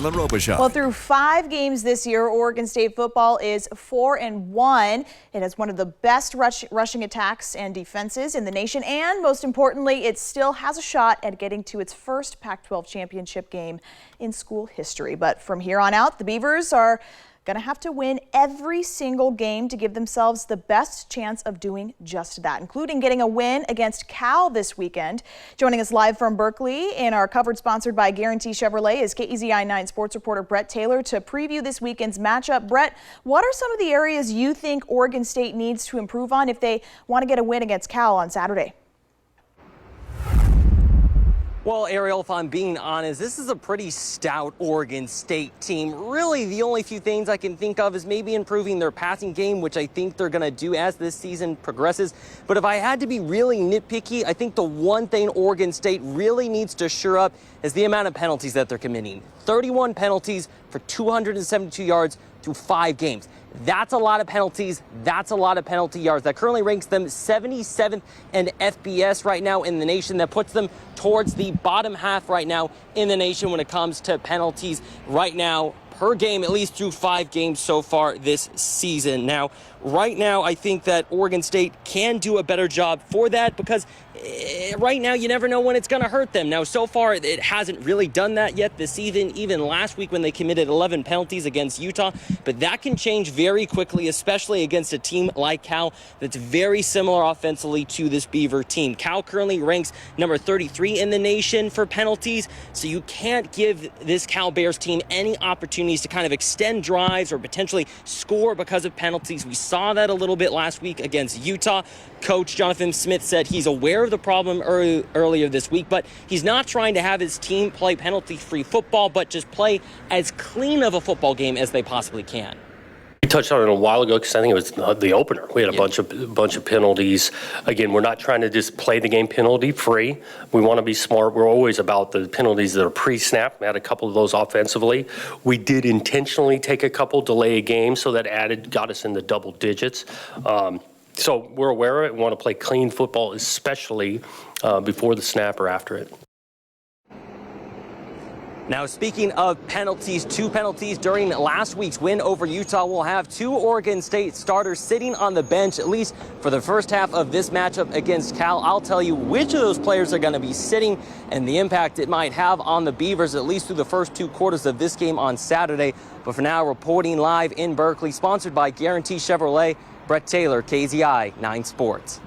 Well, through 5 games this year, Oregon State football is 4-1. It has one of the best rushing attacks and defenses in the nation, and most importantly, it still has a shot at getting to its first Pac-12 championship game in school history. But from here on out, the Beavers are going to have to win every single game to give themselves the best chance of doing just that, including getting a win against Cal this weekend. Joining us live from Berkeley in our coverage sponsored by Guarantee Chevrolet is KEZI 9 sports reporter Brett Taylor to preview this weekend's matchup. Brett, what are some of the areas you think Oregon State needs to improve on if they want to get a win against Cal on Saturday? Well, Ariel, if I'm being honest, this is a pretty stout Oregon State team. Really, the only few things I can think of is maybe improving their passing game, which I think they're going to do as this season progresses. But if I had to be really nitpicky, I think the one thing Oregon State really needs to shore up is the amount of penalties that they're committing. 31 penalties for 272 yards through 5 games. That's a lot of penalties. That's a lot of penalty yards. That currently ranks them 77th in FBS right now in the nation. That puts them towards the bottom half right now in the nation when it comes to penalties right now per game, at least through 5 games so far this season. Now, right now, I think that Oregon State can do a better job for that because right now you never know when it's going to hurt them. Now, so far, it hasn't really done that yet this season, even last week when they committed 11 penalties against Utah. But that can change very quickly, especially against a team like Cal that's very similar offensively to this Beaver team. Cal currently ranks number 33 in the nation for penalties, so you can't give this Cal Bears team any opportunities to kind of extend drives or potentially score because of penalties. We saw that a little bit last week against Utah. Coach Jonathan Smith said he's aware of the problem earlier this week, but he's not trying to have his team play penalty-free football, but just play as clean of a football game as they possibly can. We touched on it a while ago because I think it was the opener. We had a bunch of penalties. Again, we're not trying to just play the game penalty-free. We want to be smart. We're always about the penalties that are pre-snap. We had a couple of those offensively. We did intentionally take a couple delay games, so that got us in the double digits. So we're aware of it. We want to play clean football, especially before the snap or after it. Now, speaking of penalties, 2 penalties during last week's win over Utah. Will have 2 Oregon State starters sitting on the bench, at least for the first half of this matchup against Cal. I'll tell you which of those players are going to be sitting and the impact it might have on the Beavers, at least through the first 2 quarters of this game on Saturday. But for now, reporting live in Berkeley, sponsored by Guarantee Chevrolet, Brett Taylor, KZI 9 Sports.